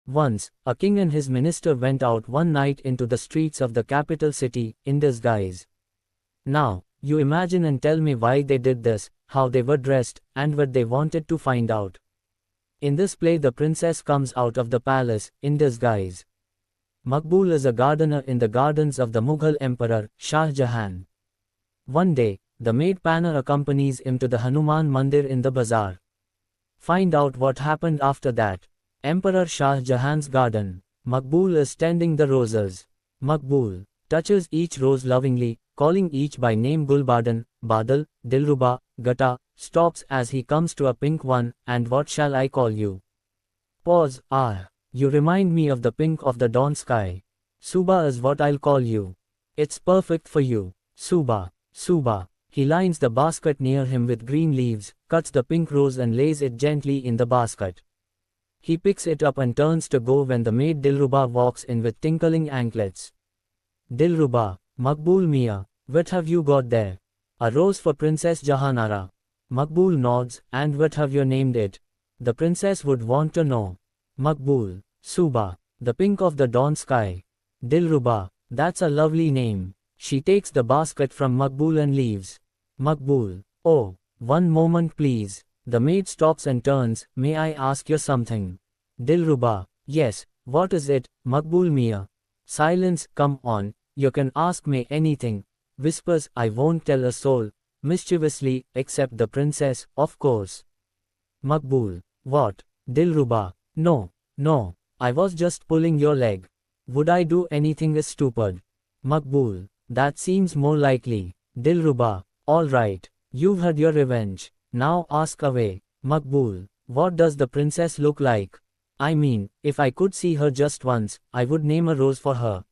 Once, a king and his minister went out one night into the streets of the capital city, in disguise. Now, you imagine and tell me why they did this, how they were dressed, and what they wanted to find out. In this play, the princess comes out of the palace, in disguise. Maqbool is a gardener in the gardens of the Mughal emperor, Shah Jahan. One day, the maid Panna accompanies him to the Hanuman Mandir in the bazaar. Find out what happened after that. Emperor Shah Jahan's garden. Maqbool is tending the roses. Maqbool touches each rose lovingly, calling each by name Gulbadan, Badal, Dilruba, Gata, stops as he comes to a pink one, and what shall I call you? Pause. Ah, you remind me of the pink of the dawn sky. Suba is what I'll call you. It's perfect for you. Suba, Suba. He lines the basket near him with green leaves, cuts the pink rose and lays it gently in the basket. He picks it up and turns to go when the maid Dilruba walks in with tinkling anklets. Dilruba, Maqbool Mia, what have you got there? A rose for Princess Jahanara. Maqbool nods, and what have you named it? The princess would want to know. Maqbool, Suba, the pink of the dawn sky. Dilruba, that's a lovely name. She takes the basket from Maqbool and leaves. Maqbool, oh, one moment please. The maid stops and turns, may I ask you something? Dilruba, yes, what is it, Maqbool Mia? Silence, come on, you can ask me anything. Whispers, I won't tell a soul. Mischievously, except the princess, of course. Maqbool, what? Dilruba, no, no, I was just pulling your leg. Would I do anything as stupid? Maqbool, that seems more likely. Dilruba, all right, you've had your revenge. Now ask away. Maqbool, what does the princess look like? I mean, if I could see her just once, I would name a rose for her.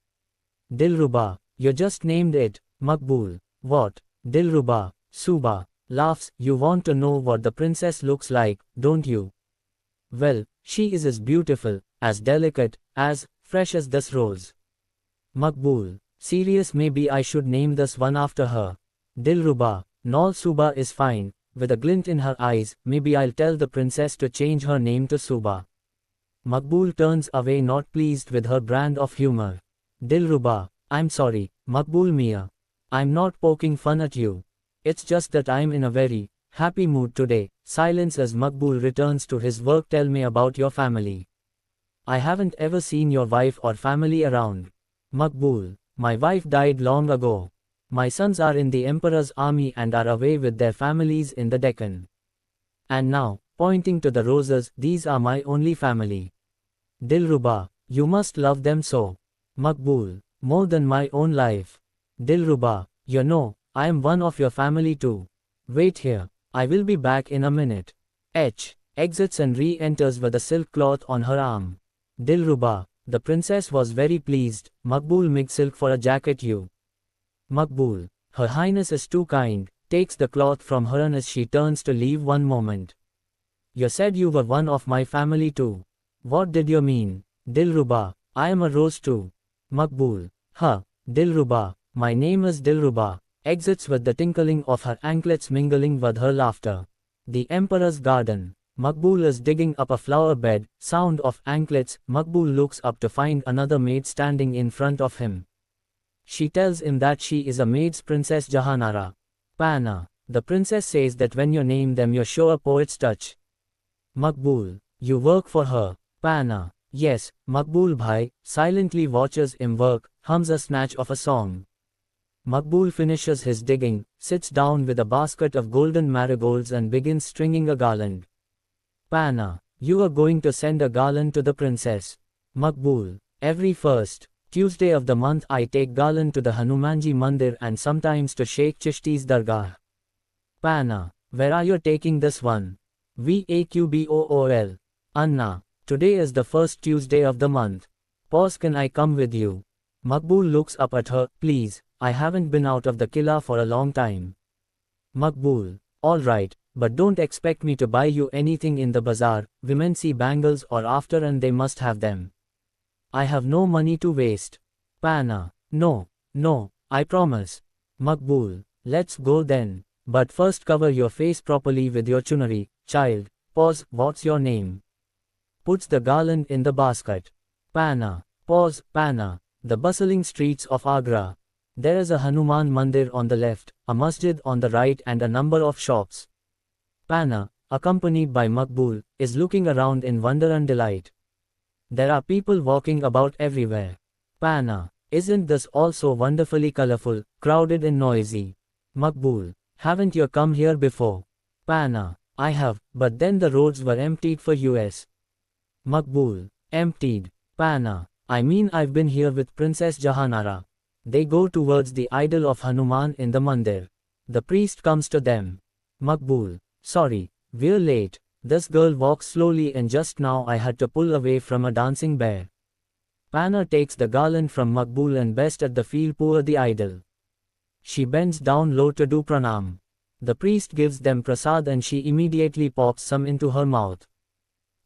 Dilruba, you just named it. Maqbool, what? Dilruba, Suba, laughs, you want to know what the princess looks like, don't you? Well, she is as beautiful, as delicate, as fresh as this rose. Maqbool, serious, maybe I should name this one after her. Dilruba, no, Suba is fine. With a glint in her eyes, maybe I'll tell the princess to change her name to Suba. Maqbool turns away, not pleased with her brand of humor. Dilruba, I'm sorry, Maqbool Mia. I'm not poking fun at you. It's just that I'm in a very happy mood today. Silence as Maqbool returns to his work. Tell me about your family. I haven't ever seen your wife or family around. Maqbool, my wife died long ago. My sons are in the emperor's army and are away with their families in the Deccan. And now, pointing to the roses, these are my only family. Dilruba, you must love them so. Maqbool, more than my own life. Dilruba, you know, I am one of your family too. Wait here, I will be back in a minute. Exits and re-enters with a silk cloth on her arm. Dilruba, the princess was very pleased. Maqbool made silk for a jacket you. Maqbool, Her Highness is too kind, takes the cloth from her as she turns to leave. One moment. You said you were one of my family too. What did you mean? Dilruba, I am a rose too. Maqbool, Dilruba, my name is Dilruba. Exits with the tinkling of her anklets mingling with her laughter. The Emperor's garden. Maqbool is digging up a flower bed, sound of anklets. Maqbool looks up to find another maid standing in front of him. She tells him that she is a maid's Princess Jahanara. Panna. The princess says that when you name them you show a poet's touch. Maqbool, you work for her. Panna. Yes, Maqbool Bhai, silently watches him work, hums a snatch of a song. Maqbool finishes his digging, sits down with a basket of golden marigolds and begins stringing a garland. Panna, you are going to send a garland to the princess. Maqbool, every first Tuesday of the month I take garland to the Hanumanji Mandir and sometimes to Sheikh Chishti's Dargah. Panna, where are you taking this one? Vaqbool. Anna, today is the first Tuesday of the month. Pause, can I come with you? Maqbool looks up at her, please, I haven't been out of the Qila for a long time. Maqbool, alright, but don't expect me to buy you anything in the bazaar. Women see bangles or after and they must have them. I have no money to waste. Panna, no, I promise. Maqbool, let's go then. But first cover your face properly with your chunari. Child, pause, what's your name? puts the garland in the basket. Pana. Pause, Pana. The bustling streets of Agra. There is a Hanuman Mandir on the left, a masjid on the right and a number of shops. Pana, accompanied by Makbul, is looking around in wonder and delight. There are people walking about everywhere. Pana, isn't this all so wonderfully colorful, crowded and noisy? Makbul, haven't you come here before? Pana, I have, but then the roads were emptied for us. Makbul, emptied. Pana, I mean I've been here with Princess Jahanara. They go towards the idol of Hanuman in the mandir. The priest comes to them. Makbul, sorry, we're late. This girl walks slowly and just now I had to pull away from a dancing bear. Pana takes the garland from Makbul and best at the feel pour the idol. She bends down low to do pranam. The priest gives them prasad and she immediately pops some into her mouth.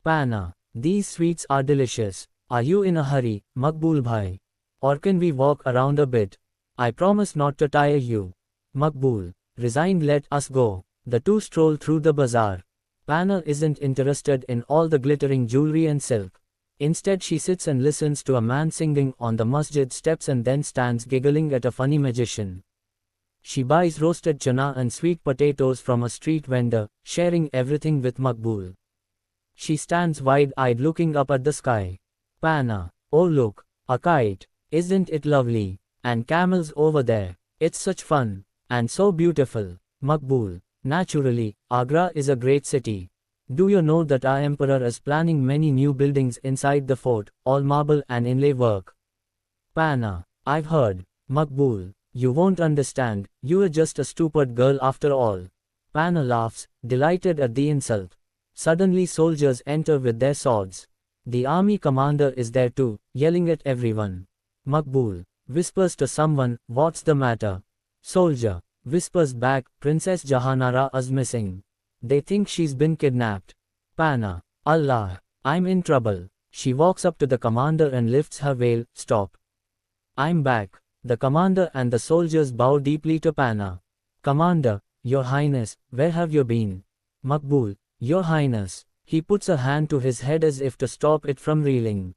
Pana, these sweets are delicious. Are you in a hurry, Makbul bhai? Or can we walk around a bit? I promise not to tire you. Makbul, resigned, let us go. The two stroll through the bazaar. Pana isn't interested in all the glittering jewelry and silk. Instead she sits and listens to a man singing on the masjid steps and then stands giggling at a funny magician. She buys roasted chana and sweet potatoes from a street vendor, sharing everything with Makbul. She stands wide-eyed looking up at the sky. Pana, oh look, a kite, isn't it lovely? And camels over there, it's such fun, and so beautiful. Makbul, naturally, Agra is a great city. Do you know that our emperor is planning many new buildings inside the fort, all marble and inlay work? Pana, I've heard. Makbul, you won't understand, you're just a stupid girl after all. Pana laughs, delighted at the insult. Suddenly soldiers enter with their swords. The army commander is there too, yelling at everyone. Makbul whispers to someone, what's the matter? Soldier whispers back, Princess Jahanara is missing. They think she's been kidnapped. Pana, Allah, I'm in trouble. She walks up to the commander and lifts her veil, stop. I'm back. The commander and the soldiers bow deeply to Pana. Commander, Your Highness, where have you been? Makbul, Your Highness. He puts a hand to his head as if to stop it from reeling.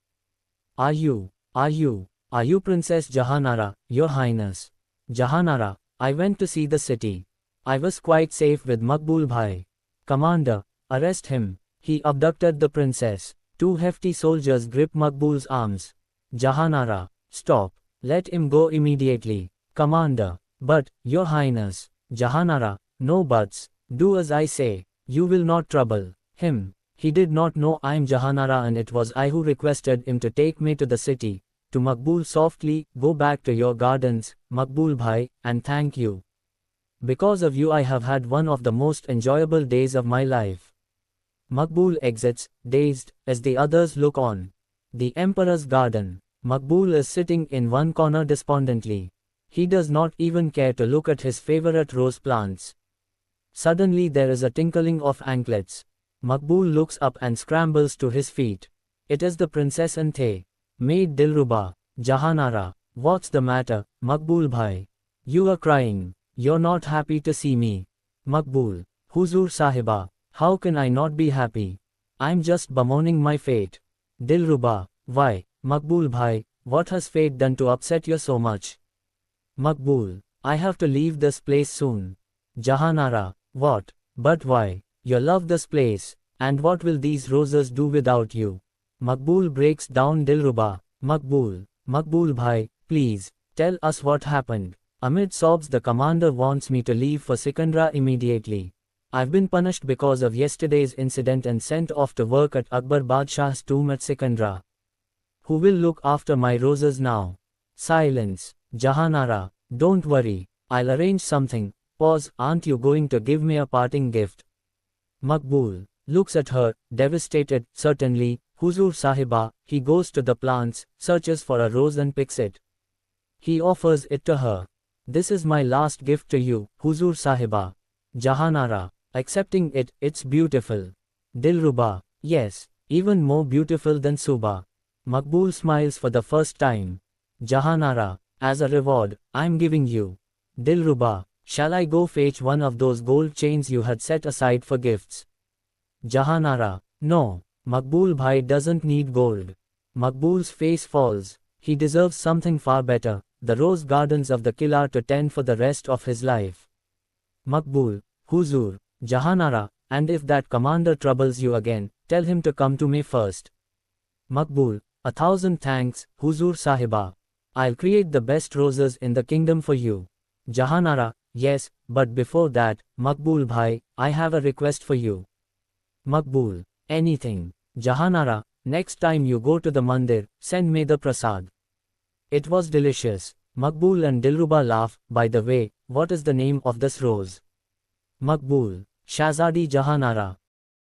Are you Princess Jahanara, Your Highness? Jahanara, I went to see the city. I was quite safe with Makbul bhai. Commander, arrest him. He abducted the princess. Two hefty soldiers grip Makbul's arms. Jahanara, stop. Let him go immediately. Commander, but, Your Highness. Jahanara, no buts. Do as I say. You will not trouble him. He did not know I'm Jahanara and it was I who requested him to take me to the city. To Makbul softly, go back to your gardens, Makbul bhai, and thank you. Because of you I have had one of the most enjoyable days of my life. Makbul exits, dazed, as the others look on. The emperor's garden. Makbul is sitting in one corner despondently. He does not even care to look at his favorite rose plants. Suddenly there is a tinkling of anklets. Makbul looks up and scrambles to his feet. It is the princess Anthe. Maid Dilruba. Jahanara, what's the matter, Makbul bhai? You are crying. You're not happy to see me. Makbul, Huzur Sahiba, how can I not be happy? I'm just bemoaning my fate. Dilruba, why, Makbul bhai, what has fate done to upset you so much? Makbul, I have to leave this place soon. Jahanara, what, but why? You love this place, and what will these roses do without you? Makbul breaks down. Dilruba, Makbul bhai, please, tell us what happened. Amid sobs the commander wants me to leave for Sikandra immediately. I've been punished because of yesterday's incident and sent off to work at Akbar Badshah's tomb at Sikandra. Who will look after my roses now? Silence. Jahanara, don't worry, I'll arrange something. Pause, aren't you going to give me a parting gift? Makbul looks at her, devastated. Certainly, Huzur Sahiba. He goes to the plants, searches for a rose and picks it. He offers it to her. This is my last gift to you, Huzur Sahiba. Jahanara, accepting it, it's beautiful. Dilruba, yes, even more beautiful than Suba. Makbul smiles for the first time. Jahanara, as a reward, I'm giving you. Dilruba, shall I go fetch one of those gold chains you had set aside for gifts? Jahanara, no, Maqbool Bhai doesn't need gold. Maqbool's face falls. He deserves something far better, the rose gardens of the Qila to tend for the rest of his life. Maqbool, Huzur, Jahanara, and if that commander troubles you again, tell him to come to me first. Maqbool, 1,000 thanks, Huzur Sahiba. I'll create the best roses in the kingdom for you. Jahanara, yes, but before that, Maqbool Bhai, I have a request for you. Maqbool, anything. Jahanara, next time you go to the mandir, send me the prasad. It was delicious. Maqbool and Dilruba laugh. By the way, what is the name of this rose? Maqbool, Shahzadi Jahanara.